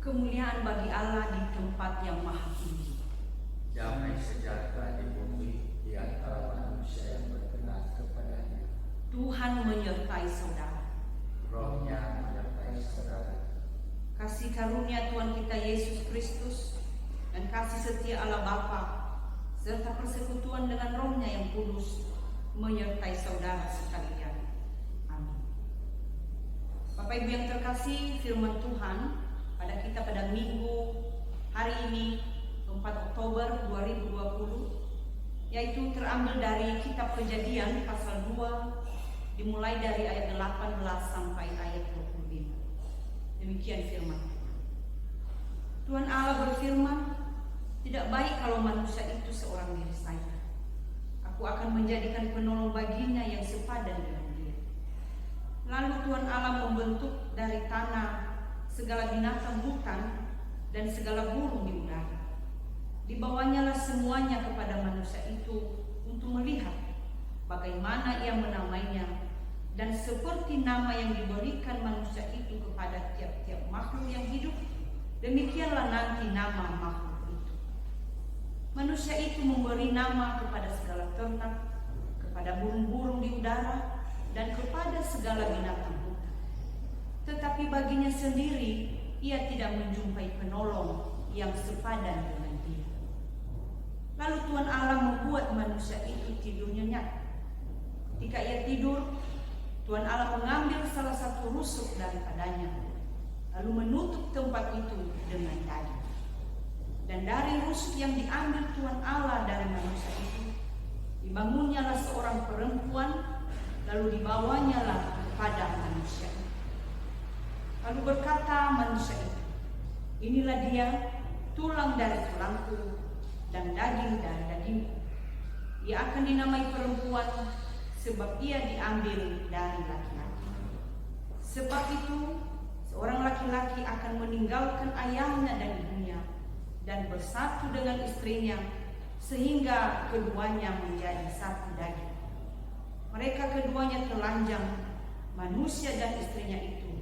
Kemuliaan bagi Allah di tempat yang maha tinggi. Damai sejahtera di bumi di antara manusia yang berkenan kepadanya. Tuhan menyertai saudara. Rohnya menyertai saudara. Kasih karunia Tuhan kita Yesus Kristus dan kasih setia Allah Bapa serta persekutuan dengan Rohnya yang kudus menyertai saudara sekalian. Amin. Bapak Ibu yang terkasih, firman Tuhan pada kita pada minggu hari ini 4 Oktober 2020 yaitu terambil dari kitab Kejadian pasal 2 dimulai dari ayat 18 sampai ayat 25. Demikian firman Tuhan. Tuhan Allah berfirman, tidak baik kalau manusia itu seorang diri saja. Aku akan menjadikan penolong baginya yang sepadan dengan dia. Lalu Tuhan Allah membentuk dari tanah segala binatang hutan dan segala burung di udara. Dibawanyalah semuanya kepada manusia itu untuk melihat bagaimana ia menamainya, dan seperti nama yang diberikan manusia itu kepada tiap-tiap makhluk yang hidup, demikianlah nanti nama makhluk itu. Manusia itu memberi nama kepada segala ternak, kepada burung-burung di udara, dan kepada segala binatang hutan. Tetapi baginya sendiri ia tidak menjumpai penolong yang sepadan dengan dia. Lalu Tuhan Allah membuat manusia itu tidur nyenyak. Ketika ia tidur, Tuhan Allah mengambil salah satu rusuk daripadanya, lalu menutup tempat itu dengan daging. Dan dari rusuk yang diambil Tuhan Allah dari manusia itu, dibangunnyalah seorang perempuan, lalu dibawanyalah kepada manusia itu. Lalu berkata manusia itu, inilah dia, tulang dari tulangku dan daging dari dagingku. Ia akan dinamai perempuan sebab ia diambil dari laki-laki. Sebab itu seorang laki-laki akan meninggalkan ayahnya dan ibunya dan bersatu dengan istrinya, sehingga keduanya menjadi satu daging. Mereka keduanya telanjang, manusia dan istrinya itu,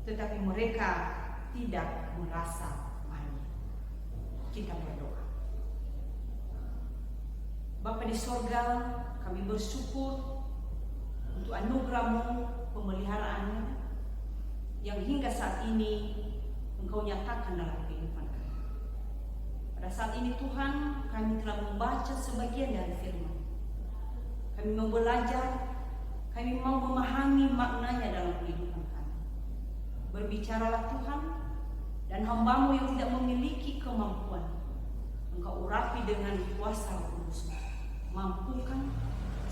tetapi mereka tidak merasa malu. Kita berdoa. Bapa di sorga, kami bersyukur untuk anugerah-Mu, pemeliharaanmu yang hingga saat ini Engkau nyatakan dalam kehidupan kami. Pada saat ini Tuhan, kami telah membaca sebagian dari firman. Kami mau belajar, kami mau memahami maknanya dalam kehidupan kami. Berbicaralah Tuhan, dan hamba-Mu yang tidak memiliki kemampuan, Engkau urapi dengan kuasa Kudus-Mu. Mampukan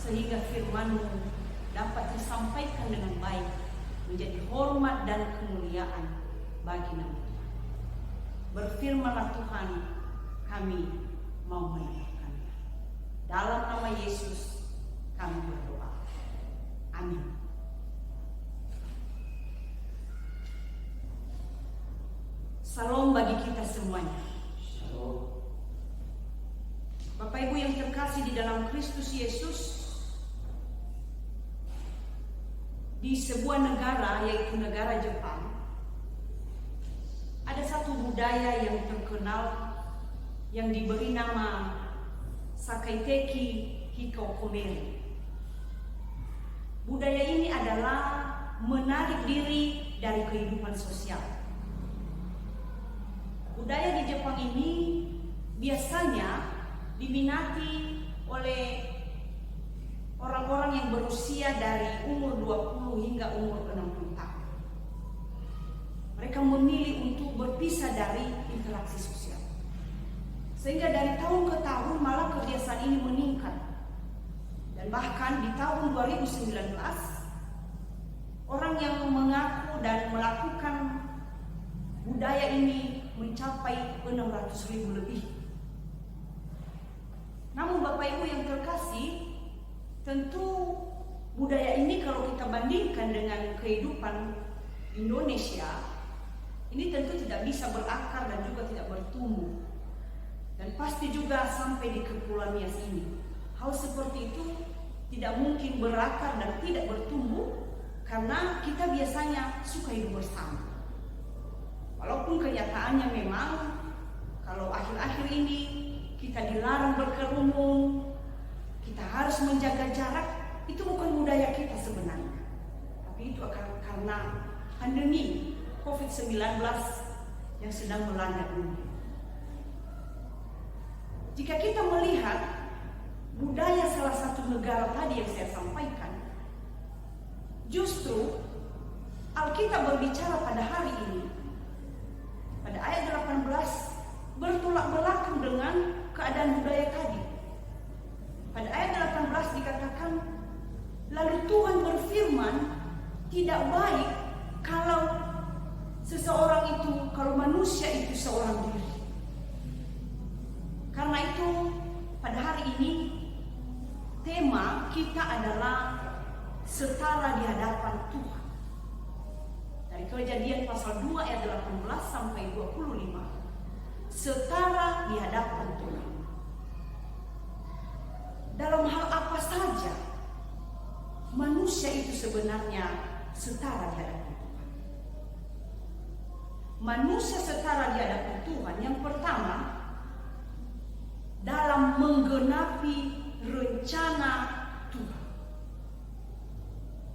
sehingga firman-Mu dapat disampaikan dengan baik, menjadi hormat dan kemuliaan bagi nama Tuhan. Berfirmanlah Tuhan, kami mau mendengarkannya. Dalam nama Yesus kami berdoa. Amin. Salam bagi kita semuanya. Shalom. Bapak Ibu yang terkasih di dalam Kristus Yesus, di sebuah negara yaitu negara Jepang, ada satu budaya yang terkenal yang diberi nama Sakaiteki Hikokomeri. Budaya ini adalah menarik diri dari kehidupan sosial. Budaya di Jepang ini biasanya diminati oleh orang-orang yang berusia dari umur 20 hingga umur 60 tahun. Mereka memilih untuk berpisah dari interaksi sosial. Sehingga dari tahun ke tahun malah kebiasaan ini meningkat. Dan bahkan di tahun 2019, orang yang mengaku dan melakukan budaya ini mencapai 600.000 lebih. Namun Bapak Ibu yang terkasih, tentu budaya ini kalau kita bandingkan dengan kehidupan Indonesia, ini tentu tidak bisa berakar dan juga tidak bertumbuh. Dan pasti juga sampai di Kepulauan Nias ini. Hal seperti itu tidak mungkin berakar dan tidak bertumbuh karena kita biasanya suka hidup bersama. Walaupun Walaupun kenyataannya memang kalau akhir-akhir ini kita dilarang berkerumun, kita harus menjaga jarak, itu bukan budaya kita sebenarnya. Tapi itu karena pandemi COVID-19 yang sedang melanda dunia. Jika kita melihat budaya salah satu negara tadi yang saya sampaikan, justru Alkitab berbicara pada hari ini, pada ayat 18, bertolak belakang dengan keadaan budaya tadi. Pada ayat 18 dikatakan, lalu Tuhan berfirman, tidak baik kalau seseorang itu, kalau manusia itu seorang diri. Karena itu pada hari ini tema kita adalah setara di hadapan Tuhan. Dari Kejadian pasal 2 ayat 18 sampai 25. Setara di hadapan Tuhan. Dalam hal apa saja manusia itu sebenarnya setara di hadapan Tuhan. Manusia setara di hadapan Tuhan yang pertama dalam menggenapi rencana Tuhan.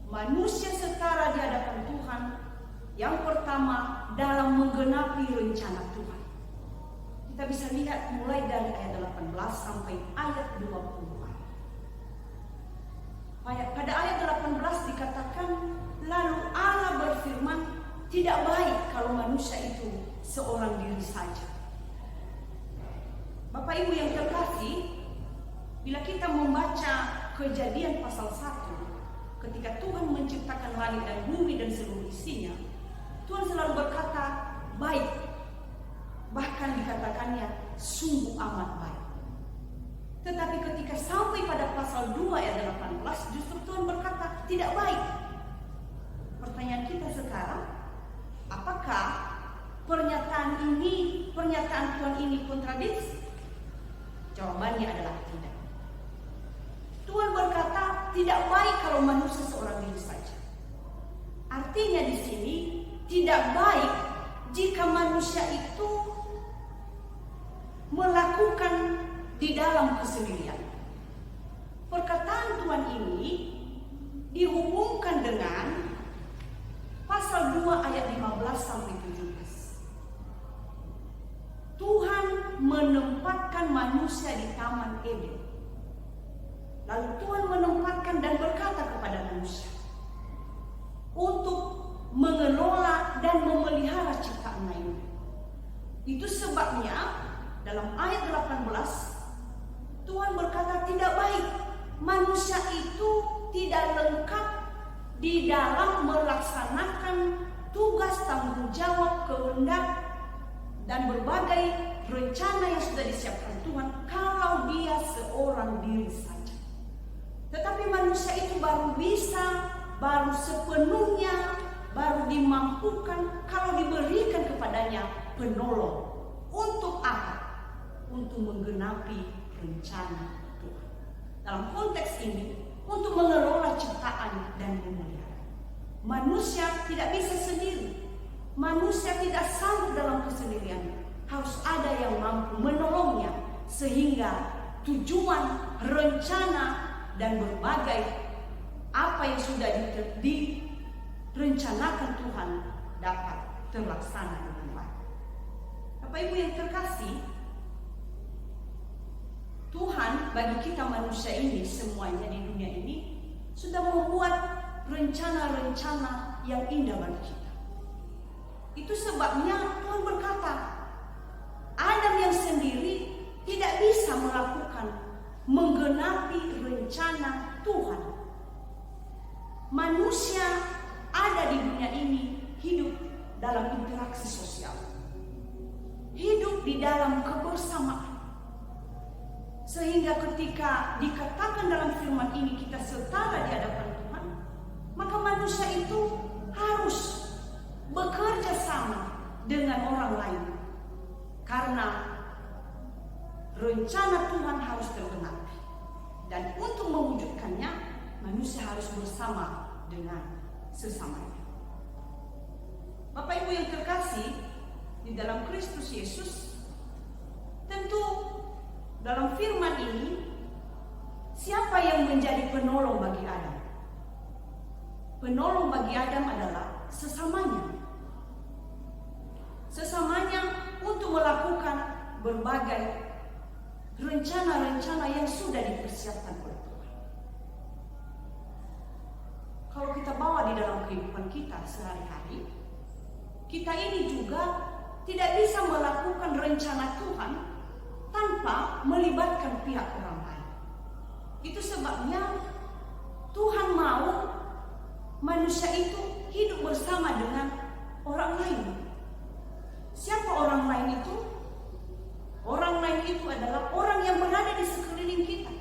Manusia setara di hadapan Tuhan yang pertama dalam menggenapi rencana Tuhan. Kita bisa lihat mulai dari ayat 18 sampai ayat 24. Pada ayat 18 dikatakan, lalu Allah berfirman, tidak baik kalau manusia itu seorang diri saja. Bapak Ibu yang terkasih, bila kita membaca Kejadian pasal 1, ketika Tuhan menciptakan langit dan bumi dan seluruh isinya, Tuhan selalu berkata, baik. Bahkan dikatakannya, sungguh amat baik. Tetapi ketika sampai pada pasal 2 ayat 18, justru Tuhan berkata, tidak baik. Pertanyaan kita sekarang, apakah pernyataan Tuhan ini kontradiksi? Jawabannya adalah tidak. Tuhan berkata, tidak baik kalau manusia seorang diri saja. Artinya di sini, tidak baik jika manusia itu melakukan di dalam kesendirian. Perkataan Tuhan ini dihubungkan dengan pasal 2 ayat 15 sampai 17. Tuhan menempatkan manusia di Taman Eden. Lalu Tuhan menempatkan dan berkata kepada manusia untuk mengelola dan memelihara ciptaan lainnya. Itu sebabnya dalam ayat 18 Tuhan berkata tidak baik manusia itu tidak lengkap di dalam melaksanakan tugas, tanggung jawab, kehendak dan berbagai rencana yang sudah disiapkan Tuhan kalau dia seorang diri saja. Tetapi manusia itu baru sepenuhnya, baru dimampukan kalau diberikan kepadanya penolong. Untuk apa? Untuk menggenapi rencana Tuhan. Dalam konteks ini, untuk mengelola ciptaan dan memelihara. Manusia tidak bisa sendiri. Manusia tidak sanggup dalam kesendirian. Harus ada yang mampu menolongnya sehingga tujuan, rencana dan berbagai apa yang sudah direncanakan Tuhan dapat terlaksana dengan baik. Bapak Ibu yang terkasih, Tuhan bagi kita manusia ini semuanya di dunia ini sudah membuat rencana-rencana yang indah bagi kita. Itu sebabnya Tuhan berkata, Adam yang sendiri tidak bisa menggenapi rencana Tuhan. Manusia ada di dunia ini hidup dalam interaksi sosial, hidup di dalam kebersamaan. Sehingga ketika dikatakan dalam firman ini kita setara di hadapan Tuhan, maka manusia itu harus bekerja sama dengan orang lain. Karena rencana Tuhan harus tergenapi. Dan untuk mewujudkannya, manusia harus bersama dengan sesamanya. Bapak Ibu yang terkasih, di di dalam Kristus Yesus, tentu dalam firman ini, siapa yang menjadi penolong bagi Adam? Penolong bagi Adam adalah sesamanya. Sesamanya untuk melakukan berbagai rencana-rencana yang sudah dipersiapkan oleh Tuhan. Kalau kita bawa di dalam kehidupan kita sehari-hari, kita ini juga tidak bisa melakukan rencana Tuhan tanpa melibatkan pihak orang lain. Itu sebabnya Tuhan mau manusia itu hidup bersama dengan orang lain. Siapa orang lain itu? Orang lain itu adalah orang yang berada di sekeliling kita.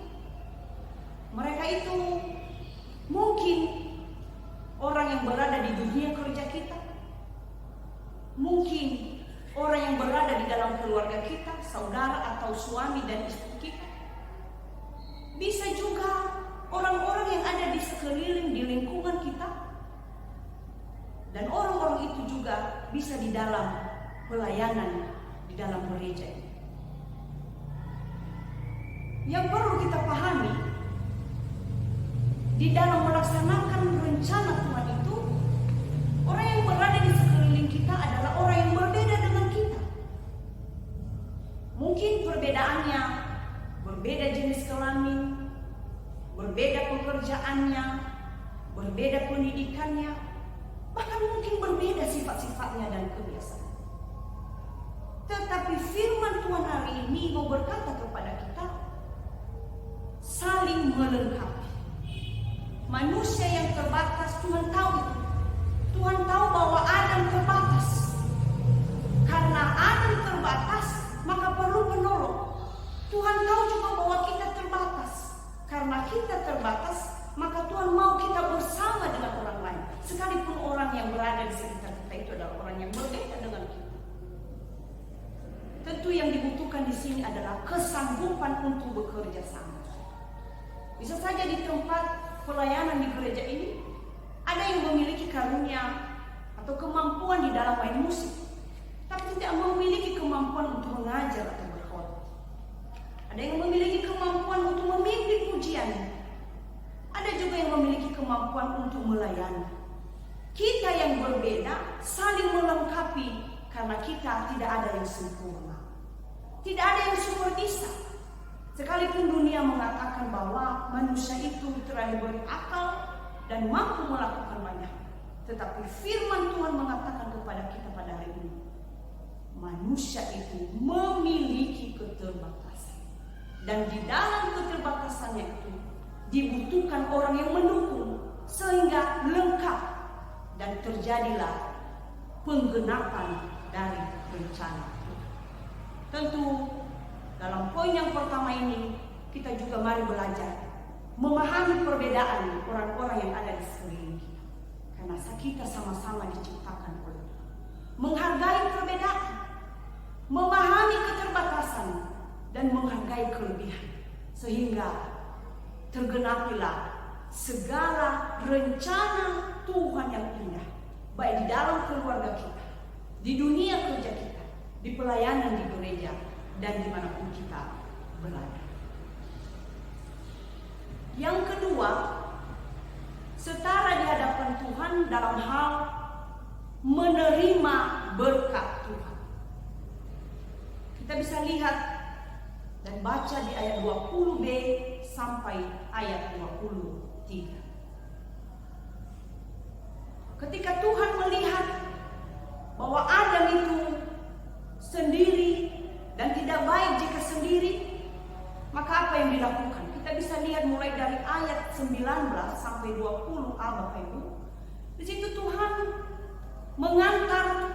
Mereka itu mungkin orang yang berada di dunia kerja kita, mungkin orang yang berada di dalam keluarga kita, saudara atau suami dan istri kita. Bisa juga orang-orang yang ada di sekeliling, di lingkungan kita. Dan orang-orang itu juga bisa di dalam pelayanan, di dalam gereja ini. Yang perlu kita pahami, di dalam melaksanakan rencana Tuhan itu, orang yang berada di sekeliling kita adalah orang yang berbeda dengan kita. Mungkin perbedaannya berbeda jenis kelamin, berbeda pekerjaannya, berbeda pendidikannya, bahkan mungkin berbeda sifat-sifatnya dan kebiasaan. Tetapi firman Tuhan hari ini mau berkata kepada kita, saling melengkapi. Manusia yang terbatas, Tuhan tahu itu. Tuhan tahu bahwa Adam terbatas. Karena Adam terbatas, maka perlu penolong. Tuhan tahu juga bahwa kita terbatas. Karena kita terbatas, maka Tuhan mau kita bersama dengan orang lain. Sekalipun orang yang berada di sekitar kita itu adalah orang yang berbeda dengan kita. Tentu yang dibutuhkan di sini adalah kesanggupan untuk bekerja sama. Bisa saja di tempat pelayanan di gereja ini ada yang memiliki karunia atau kemampuan di dalam main musik, tapi tidak memiliki kemampuan untuk mengajar atau berkhotbah. Ada yang memiliki kemampuan untuk memimpin pujian. Ada juga yang memiliki kemampuan untuk melayani. Kita yang berbeda saling melengkapi karena kita tidak ada yang sempurna. Tidak ada yang super bisa. Sekalipun dunia mengatakan bahwa manusia itu telah diberi akal dan mampu melakukan banyak, tetapi firman Tuhan mengatakan kepada kita pada hari ini, manusia itu memiliki keterbatasan. Dan di dalam keterbatasannya itu dibutuhkan orang yang mendukung sehingga lengkap dan terjadilah penggenapan dari rencana Tuhan. Tentu dalam poin yang pertama ini kita juga mari belajar memahami perbedaan orang-orang yang ada di sekeliling kita. Karena kita sama-sama diciptakan oleh Tuhan. Menghargai perbedaan, memahami keterbatasan dan menghargai kelebihan, sehingga tergenapilah segala rencana Tuhan yang indah, baik di dalam keluarga kita, di dunia kerja kita, di pelayanan di gereja, dan dimanapun kita berada. Yang kedua, setara di hadapan Tuhan dalam hal menerima berkat Tuhan. Kita bisa lihat dan baca di ayat 20b sampai ayat 23. Ketika Tuhan melihat bahwa Adam itu sendiri dan tidak baik jika sendiri, maka apa yang dilakukan? Kita bisa lihat mulai dari ayat 19 sampai 20 Bapak Ibu. Di situ Tuhan mengantar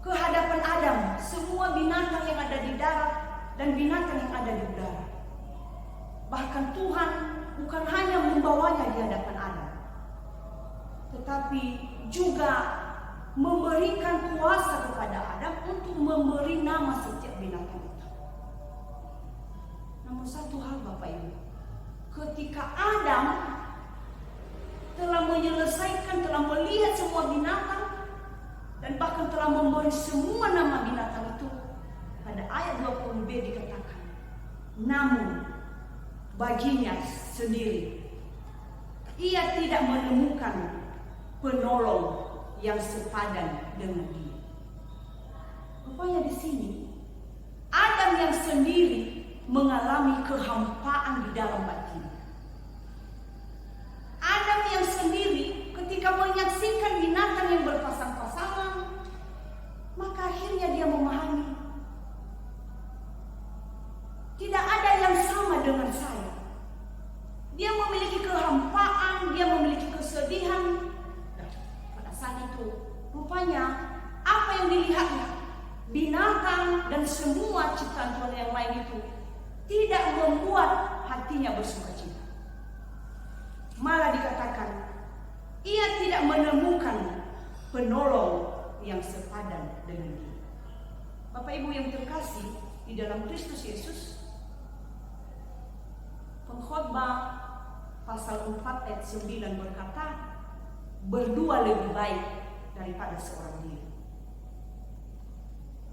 ke hadapan Adam semua binatang yang ada di darat dan binatang yang ada di udara. Bahkan Tuhan bukan hanya membawanya di hadapan Adam, tetapi juga memberikan kuasa kepada Adam untuk memberi nama setiap binatang itu. Namun satu hal Bapak Ibu, ketika Adam telah menyelesaikan, telah melihat semua binatang dan bahkan telah memberi semua nama binatang itu. Pada ayat 20b dikatakan, namun baginya sendiri ia tidak menemukan penolong yang sepadan dengan dia. Rupanya di sini Adam yang sendiri mengalami kehampaan di dalam batin. Adam yang sendiri ketika menyaksikan binatang yang berpasang-pasangan, maka akhirnya dia memahami, tidak ada yang sama dengan saya. Dia memiliki kehampaan, dia memiliki kesedihan. Dan pada saat itu, rupanya apa yang dilihatnya, binatang dan semua ciptaan Tuhan yang lain itu tidak membuat hatinya bersukacita. Malah dikatakan, ia tidak menemukan penolong yang sepadan dengan dia. Bapak Ibu yang terkasih di dalam Kristus Yesus, Pengkhotbah pasal 4 ayat 9 berkata, berdua lebih baik daripada seorang diri.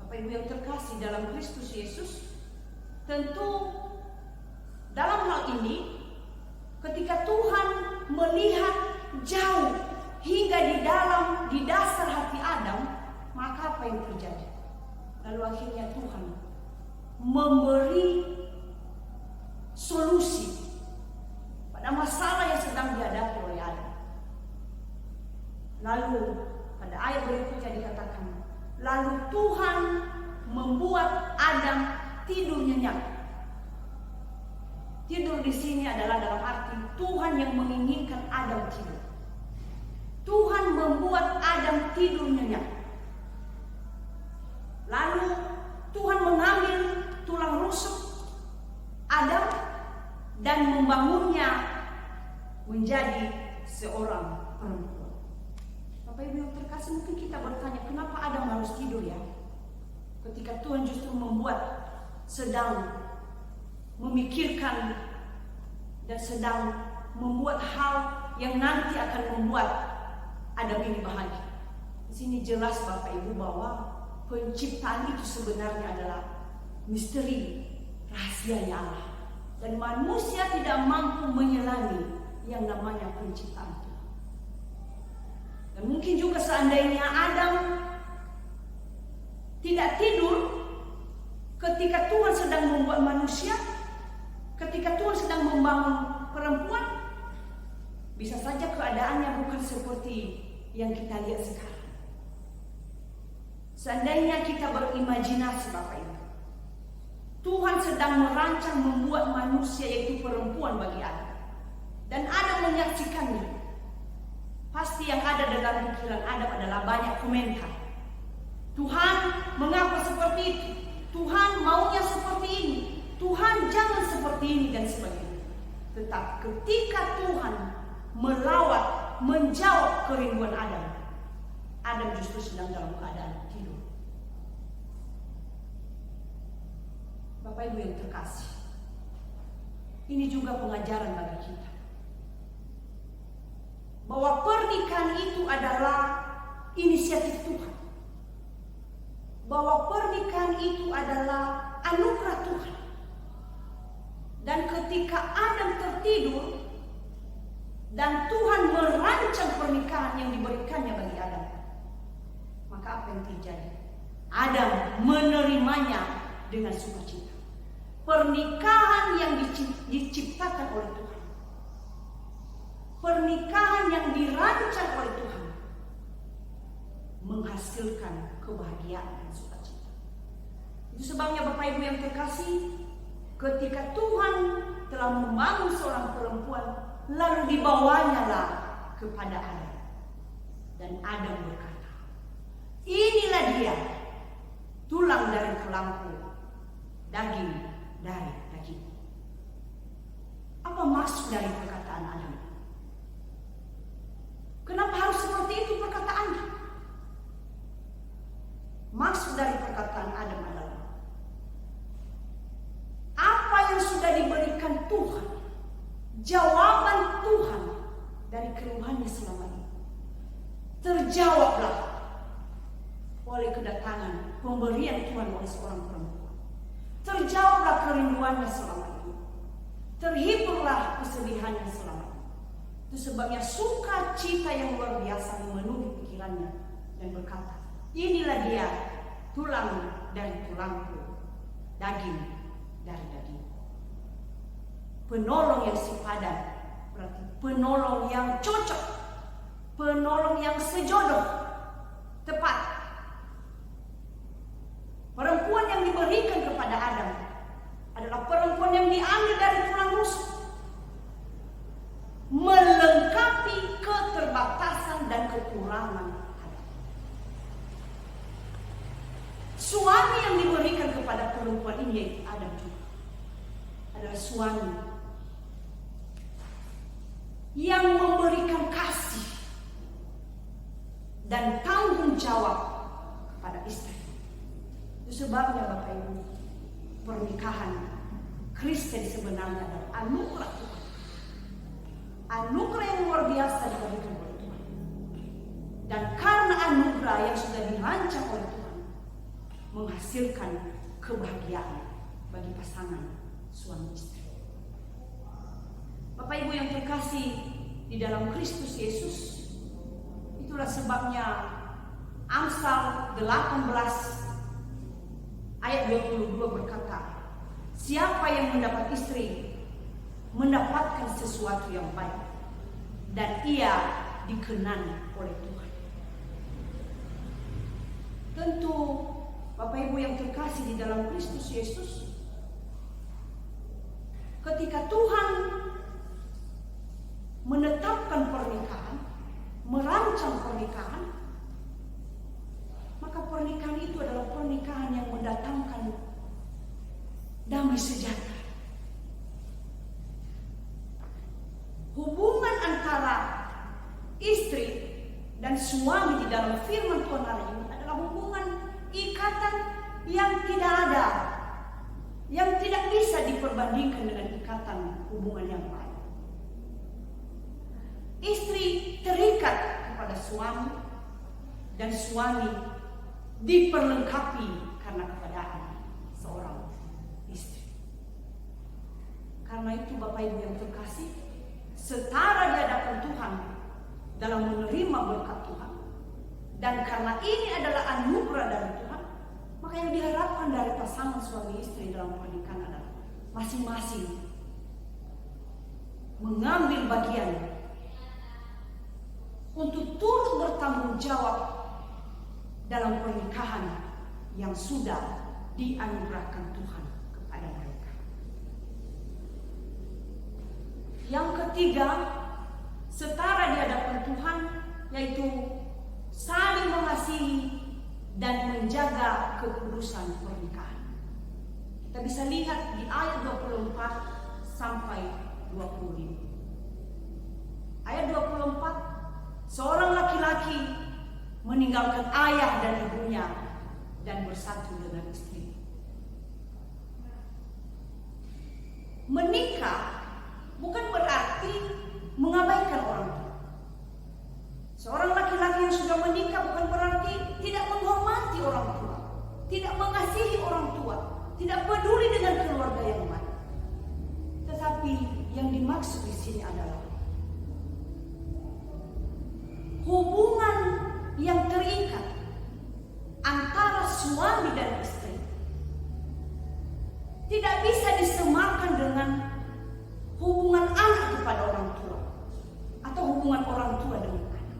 Bapak Ibu yang terkasih dalam Kristus Yesus, tentu dalam hal ini ketika Tuhan melihat jauh hingga di dasar hati Adam, maka apa yang terjadi? Lalu akhirnya Tuhan memberi solusi pada masalah yang sedang dihadapi oleh Adam. Lalu pada ayat berikutnya dikatakan, lalu Tuhan membuat Adam tidur nyenyak. Tidur di sini adalah dalam arti Tuhan yang menginginkan Adam tidur. Tuhan membuat Adam tidur nyenyak. Lalu Tuhan mengambil tulang rusuk Adam dan membangunnya menjadi seorang perempuan. Bapak Ibu yang terkasih, mungkin kita bertanya, kenapa Adam harus tidur ya? Ketika Tuhan justru sedang memikirkan dan sedang membuat hal yang nanti akan membuat Adam ini bahagia. Di sini jelas Bapak Ibu bahwa penciptaan itu sebenarnya adalah misteri rahasianya Allah. Dan manusia tidak mampu menyelami yang namanya penciptaan Tuhan. Dan mungkin juga seandainya Adam tidak tidur ketika Tuhan sedang membuat manusia, ketika Tuhan sedang membangun perempuan, bisa saja keadaannya bukan seperti yang kita lihat sekarang. Seandainya kita berimajinasi Bapak Ibu, Tuhan sedang merancang membuat manusia, yaitu perempuan bagi Adam, dan Adam menyaksikannya. Pasti yang ada dalam pikiran Adam adalah banyak komentar. Tuhan, mengapa seperti itu? Tuhan, maunya seperti ini. Tuhan, jangan seperti ini, dan sebagainya. Tetapi ketika Tuhan menjawab kerinduan Adam, Adam justru sedang dalam keadaan tidur. Bapak Ibu yang terkasih, ini juga pengajaran bagi kita bahwa pernikahan itu adalah inisiatif Tuhan, bahwa pernikahan itu adalah anugerah Tuhan. Dan ketika Adam tertidur dan Tuhan merancang pernikahan yang diberikannya bagi Adam, maka apa yang terjadi? Adam menerimanya dengan sukacita. Pernikahan yang diciptakan oleh Tuhan, pernikahan yang dirancang oleh Tuhan, menghasilkan kebahagiaan dan sukacita. Itu sebabnya Bapak Ibu yang terkasih, ketika Tuhan telah membangun seorang perempuan, lalu dibawanya lah kepada Adam, dan Adam berkata, inilah dia, tulang dari tulangku, daging dari daging. Apa maksud dari perkataan Adam? Kenapa harus seperti itu perkataannya? Maksud dari perkataan Adam adalah apa yang sudah diberikan Tuhan, jawaban Tuhan dari keluhannya selama ini, terjawablah dengan pemberian Tuhan oleh seorang perempuan. Terjawablah kerinduannya selama ini. Terhiburlah kesedihannya selama ini. Itu sebabnya sukacita yang luar biasa memenuhi pikirannya dan berkata, inilah dia, tulang dari tulangku, daging dari daging. Penolong yang sepadan, berarti penolong yang cocok, penolong yang sejodoh, tepat. Perempuan yang diberikan kepada Adam adalah perempuan yang diambil dari tulang rusuk, melengkapi keterbatasan dan kekurangan Adam. Suami yang diberikan kepada perempuan ini yaitu Adam juga adalah suami yang memberikan kasih dan tanggung jawab kepada istri. Itu sebabnya Bapak Ibu, pernikahan Kristen sebenarnya adalah anugerah Tuhan. Anugerah yang luar biasa diberikan oleh Tuhan. Dan karena anugerah yang sudah dirancang oleh Tuhan, menghasilkan kebahagiaan bagi pasangan suami istri. Bapak Ibu yang terkasih di dalam Kristus Yesus, itulah sebabnya Amsal 18 ayat 22 berkata, siapa yang mendapat istri mendapatkan sesuatu yang baik, dan ia dikenal oleh Tuhan. Tentu Bapak Ibu yang terkasih di dalam Kristus Yesus, ketika Tuhan menetapkan pernikahan, merancang pernikahan, maka pernikahan itu adalah pernikahan yang mendatangkan damai sejahtera. Hubungan antara istri dan suami di dalam firman Tuhan hari ini adalah hubungan ikatan yang tidak ada, yang tidak bisa diperbandingkan dengan ikatan hubungan yang lain. Istri terikat kepada suami dan suami diperlengkapi karena keadaan seorang istri. Karena itu Bapak Ibu yang terkasih, setara di hadapan Tuhan dalam menerima berkat Tuhan, dan karena ini adalah anugerah dari Tuhan, maka yang diharapkan dari pasangan suami istri dalam pernikahan adalah masing-masing mengambil bagian untuk turut bertanggung jawab dalam pernikahan yang sudah dianugerahkan Tuhan kepada mereka. Yang ketiga, setara di hadapan Tuhan, yaitu saling mengasihi dan menjaga kekudusan pernikahan. Kita bisa lihat di ayat 24 sampai 25. Ayat 24, seorang laki-laki meninggalkan ayah dan ibunya dan bersatu dengan istri. Menikah bukan berarti mengabaikan orang tua. Seorang laki-laki yang sudah menikah bukan berarti tidak menghormati orang tua, tidak mengasihi orang tua, tidak peduli dengan keluarga yang lain. Tetapi yang dimaksud di sini adalah hubungan yang terikat antara suami dan istri tidak bisa disamakan dengan hubungan anak kepada orang tua atau hubungan orang tua dengan anak.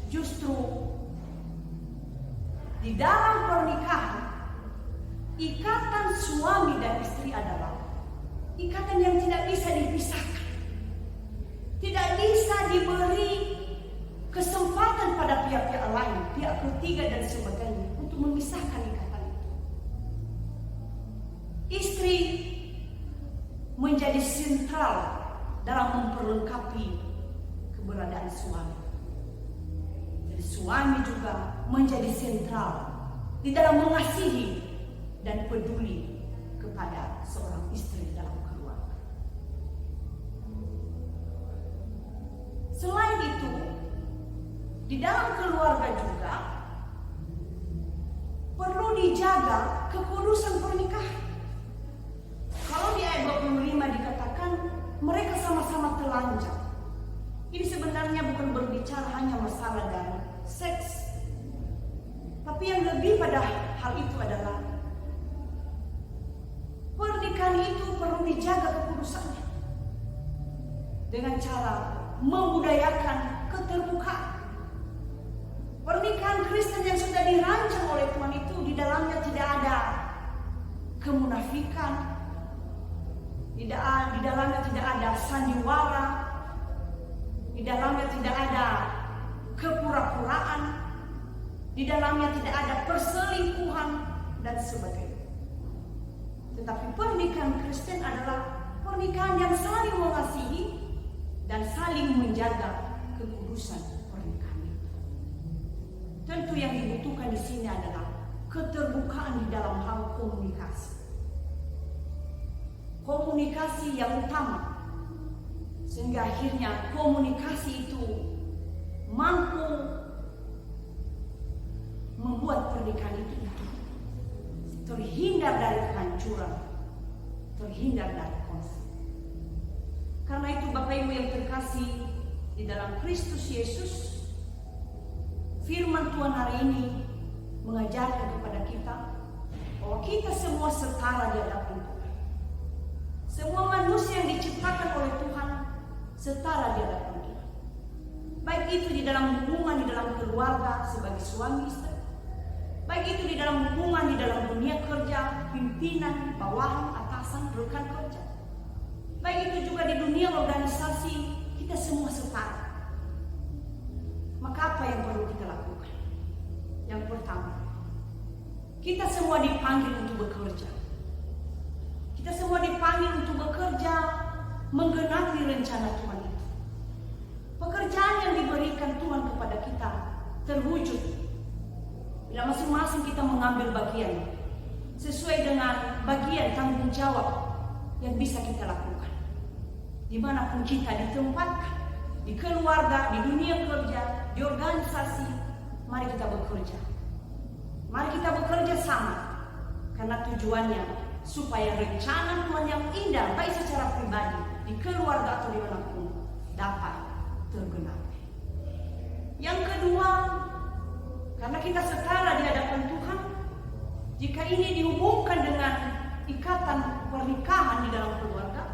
Justru di dalam pernikahan, ikatan suami dan istri adalah ikatan yang tidak bisa dipisahkan, tidak bisa diberi kesempatan pada pihak-pihak lain, pihak ketiga dan sebagainya untuk memisahkan ikatan itu. Istri menjadi sentral dalam memperlengkapi keberadaan suami. Jadi suami juga menjadi sentral di dalam mengasihi dan peduli kepada seorang istri dalam keluarga. Selain itu, di dalam keluarga juga dijaga kekudusan pernikahan. Kalau di ayat 25 dikatakan mereka sama-sama telanjang. Ini sebenarnya bukan berbicara hanya masalah dari seks, tapi yang lebih pada hal itu adalah pernikahan itu perlu dijaga kekudusannya dengan cara membudayakan keterbukaan. Pernikahan Kristen yang sudah dirancang oleh Tuhan itu di dalamnya tidak ada kemunafikan, di dalamnya tidak ada sandiwara, di dalamnya tidak ada kepura-puraan, di dalamnya tidak ada perselingkuhan dan sebagainya. Tetapi pernikahan Kristen adalah pernikahan yang saling mengasihi dan saling menjaga kekudusan pernikahan itu. Tentu yang dibutuhkan di sini adalah keterbukaan di dalam hal komunikasi. Komunikasi yang utama, sehingga akhirnya komunikasi itu mampu membuat pernikahan itu terhindar dari kehancuran, terhindar dari konflik. Karena itu Bapak Ibu yang terkasih di dalam Kristus Yesus, firman Tuhan hari ini mengajarkan kepada kita bahwa kita semua setara di hadapan Tuhan. Semua manusia yang diciptakan oleh Tuhan setara di hadapan Tuhan. Baik itu di dalam hubungan di dalam keluarga sebagai suami istri, baik itu di dalam hubungan di dalam dunia kerja, pimpinan, bawahan, atasan, rekan kerja, baik itu juga di dunia organisasi, kita semua setara. Maka apa yang perlu kita lakukan? Yang pertama, kita semua dipanggil untuk bekerja. Kita semua dipanggil untuk bekerja menggenapi rencana Tuhan itu. Pekerjaan yang diberikan Tuhan kepada kita terwujud bila masing-masing kita mengambil bagian sesuai dengan bagian tanggung jawab yang bisa kita lakukan. Dimanapun kita ditempatkan, di keluarga, di dunia kerja, di organisasi, mari kita bekerja. Mari kita bekerja sama, karena tujuannya supaya rencana Tuhan yang indah, baik secara pribadi, di keluarga atau dimanapun, dapat tergenapi. Yang kedua, karena kita setara di hadapan Tuhan, jika ini dihubungkan dengan ikatan pernikahan di dalam keluarga,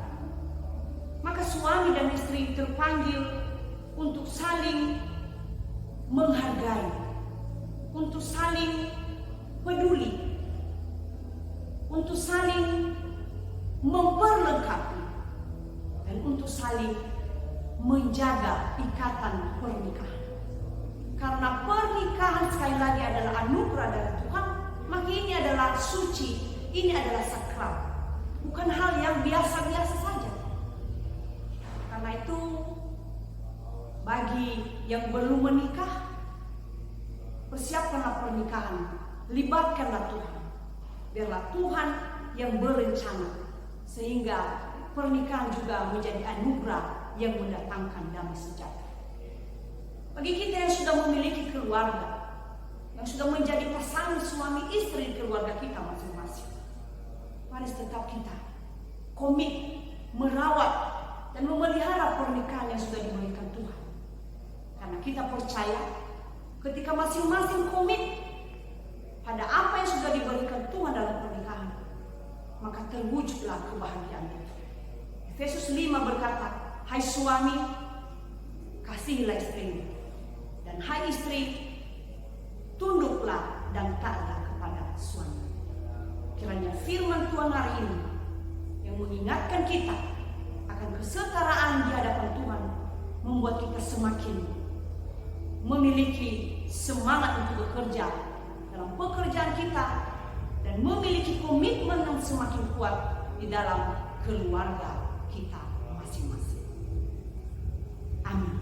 maka suami dan istri terpanggil untuk saling menghargai, untuk saling peduli, untuk saling memperlengkapi, dan untuk saling menjaga ikatan pernikahan. Karena pernikahan sekali lagi adalah anugerah dari Tuhan, maka ini adalah suci, ini adalah sakral, bukan hal yang biasa-biasa saja. Karena itu bagi yang belum menikah, persiapkanlah pernikahan, libatkanlah Tuhan. Biarlah Tuhan yang berencana, sehingga pernikahan juga menjadi anugerah yang mendatangkan damai sejahtera. Bagi kita yang sudah memiliki keluarga, yang sudah menjadi pasangan suami istri di keluarga kita masing-masing, mari tetap kita komit merawat dan memelihara pernikahan yang sudah diberikan Tuhan. Karena kita percaya ketika masing-masing komit pada apa yang sudah diberikan Tuhan dalam pernikahan, maka terwujudlah kebahagiaan itu. Efesus 5 berkata, hai suami, kasihilah istrimu, dan hai istri, tunduklah dan taatlah kepada suami. Kiranya firman Tuhan hari ini yang mengingatkan kita akan kesetaraan di hadapan Tuhan membuat kita semakin memiliki semangat untuk bekerja dalam pekerjaan kita dan memiliki komitmen yang semakin kuat di dalam keluarga kita masing-masing. Amin.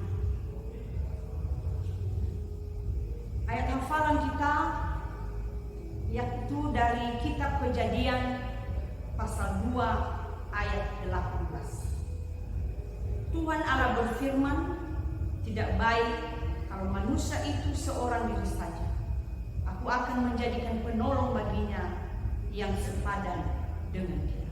Ayat hafalan kita yaitu dari kitab Kejadian pasal 2 ayat 18. Tuhan Allah berfirman, tidak baik kalau manusia itu seorang diri saja. Aku akan menjadikan penolong baginya yang sepadan dengan kita.